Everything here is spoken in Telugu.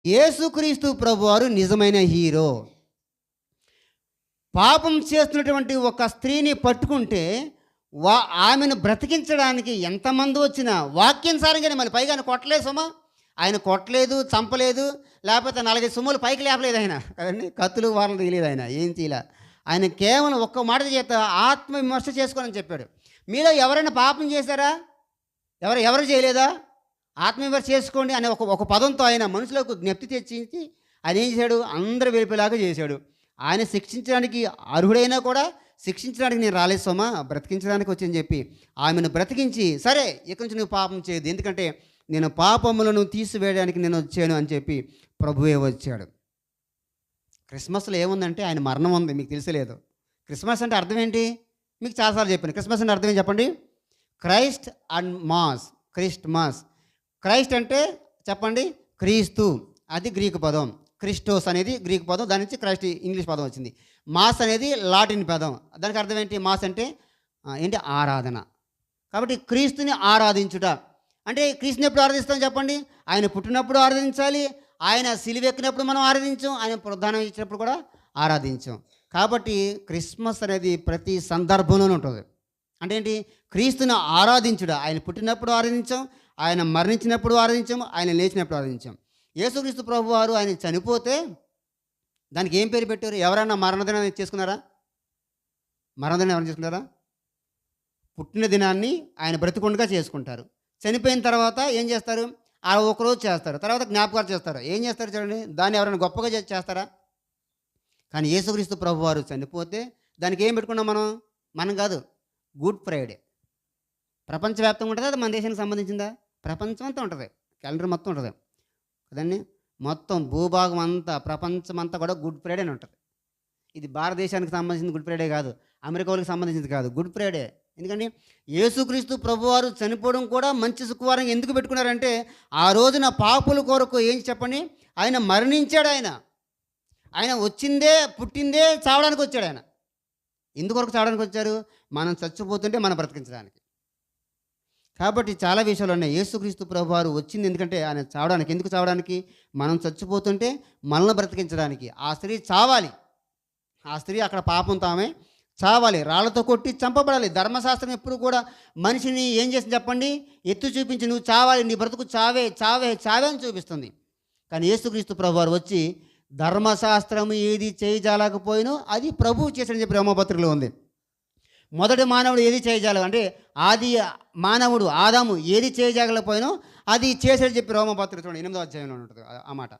యేసుక్రీస్తు ప్రభువారు నిజమైన హీరో. పాపం చేస్తున్నటువంటి ఒక స్త్రీని పట్టుకుంటే వా ఆమెను బ్రతికించడానికి ఎంతమంది వచ్చినా వాక్యానుసారంగానే, మళ్ళీ పైగా ఆయన కొట్టలేదు సుమా. ఆయన కొట్టలేదు, చంపలేదు, లేకపోతే 4 సుమ్ములు పైకి లేపలేదు ఆయన కదండి. కత్తులు వారలు తీయలేదు, ఆయన ఏం తీయలే. ఆయన కేవలం ఒక్క మాట చేత ఆత్మ విమర్శ చేసుకోనని చెప్పాడు. మీలో ఎవరైనా పాపం చేశారా? ఎవరు చేయలేదా? ఆత్మవిమర్శ చేసుకోండి అనే ఒక ఒక పదంతో ఆయన మనుషులకు జ్ఞప్తి తెచ్చించి ఆయన ఏం చేశాడు? అందరూ వెళ్ళిపోయేలాగా చేశాడు. ఆయన శిక్షించడానికి అర్హుడైనా కూడా, శిక్షించడానికి నేను రాలేదు సోమా, బ్రతికించడానికి వచ్చని చెప్పి ఆమెను బ్రతికించి, సరే ఇక నుంచి నువ్వు పాపం చేయదు, ఎందుకంటే నేను పాపములను తీసివేయడానికి నేను వచ్చాను అని చెప్పి ప్రభువే వచ్చాడు. క్రిస్మస్లో ఏముందంటే ఆయన మరణం ఉంది, మీకు తెలిసలేదు. క్రిస్మస్ అంటే అర్థం ఏంటి? మీకు చాలాసార్లు చెప్పాను. క్రిస్మస్ అంటే అర్థం ఏంటి చెప్పండి? Christ and mass. Christmas. Christ అంటే చెప్పండి, క్రీస్తు, అది గ్రీకు పదం. క్రిస్టోస్ అనేది గ్రీకు పదం, దాని నుంచి క్రైస్ట్ ఇంగ్లీష్ పదం వచ్చింది. మాస్ అనేది లాటిన్ పదం. దానికి అర్థం ఏంటి? మాస్ అంటే ఏంటి? ఆరాధన. కాబట్టి క్రీస్తుని ఆరాధించుట అంటే, క్రీస్తుని ఎప్పుడు ఆరాధిస్తాం చెప్పండి? ఆయన పుట్టినప్పుడు ఆరాధించాలి, ఆయన సిలువెక్కినప్పుడు మనం ఆరాధించాం, ఆయన ప్రధానం ఇచ్చినప్పుడు కూడా ఆరాధించాం. కాబట్టి క్రిస్మస్ అనేది ప్రతి సందర్భంలోనూ ఉంటుంది. అంటే ఏంటి? క్రీస్తుని ఆరాధించుట. ఆయన పుట్టినప్పుడు ఆరాధించాం, ఆయన మరణించినప్పుడు ఆరాధించాం, ఆయన లేచినప్పుడు ఆరాధించాం. యేసుక్రీస్తు ప్రభు వారు ఆయన చనిపోతే దానికి ఏం పేరు పెట్టారు? ఎవరైనా మరణదినాన్ని చేసుకున్నారా? మరణదినం ఎవరైనా చేసుకున్నారా? పుట్టిన దినాన్ని ఆయన బ్రతికుండగా చేసుకుంటారు. చనిపోయిన తర్వాత ఏం చేస్తారు? ఆ ఒకరోజు చేస్తారు, తర్వాత జ్ఞాపకాలు చేస్తారు. ఏం చేస్తారు చూడండి, దాన్ని ఎవరైనా గొప్పగా చేస్తారా? కానీ యేసుక్రీస్తు ప్రభు వారు చనిపోతే దానికి ఏం పెట్టుకున్నాం మనం కాదు, గుడ్ ఫ్రైడే. ప్రపంచవ్యాప్తంగా ఉంటుందా? అది మన దేశానికి సంబంధించిందా? ప్రపంచం అంతా ఉంటుంది, క్యాలెండర్ మొత్తం ఉంటుంది కదండి. మొత్తం భూభాగం అంతా, ప్రపంచం అంతా కూడా గుడ్ ఫ్రైడే అని ఉంటుంది. ఇది భారతదేశానికి సంబంధించిన గుడ్ ఫ్రైడే కాదు, అమెరికా వాళ్ళకి సంబంధించింది కాదు, గుడ్ ఫ్రైడే. ఎందుకంటే యేసుక్రీస్తు ప్రభువారు చనిపోవడం కూడా మంచి శుక్రవారం ఎందుకు పెట్టుకున్నారంటే, ఆ రోజున పాపుల కొరకు ఏం చెప్పండి, ఆయన మరణించాడు. ఆయన వచ్చిందే, పుట్టిందే చావడానికి వచ్చాడు. ఆయన ఎందుకొరకు చావడానికి వచ్చారు? మనం చచ్చిపోతుంటే మనం బ్రతికించడానికి. కాబట్టి చాలా విషయాలు ఉన్నాయి. యేసుక్రీస్తు ప్రభువారు వచ్చింది ఎందుకంటే ఆయన చావడానికి. ఎందుకు చావడానికి? మనం చచ్చిపోతుంటే మనల్ని బ్రతికించడానికి. ఆ స్త్రీ చావాలి, ఆ స్త్రీ అక్కడ పాపంతో ఆమె చావాలి, రాళ్లతో కొట్టి చంపబడాలి. ధర్మశాస్త్రం ఎప్పుడు కూడా మనిషిని ఏం చేసింది చెప్పండి? ఎత్తు చూపించి నువ్వు చావాలి, నీ బ్రతుకు చావే చావే చావే అని చూపిస్తుంది. కానీ యేసుక్రీస్తు ప్రభువారు వచ్చి ధర్మశాస్త్రం ఏది చేయజాలకపోయినో అది ప్రభువు చేశాడని చెప్పి రోమాపత్రికలో ఉంది. మొదటి మానవుడు ఏది చేయజాల అంటే, ఆది మానవుడు ఆదాము ఏది చేయజాగలేకపోయినో అది చేశాడని చెప్పి రోమాపత్రిక చూడండి 8వ అధ్యాయంలో ఉంటుంది ఆ మాట.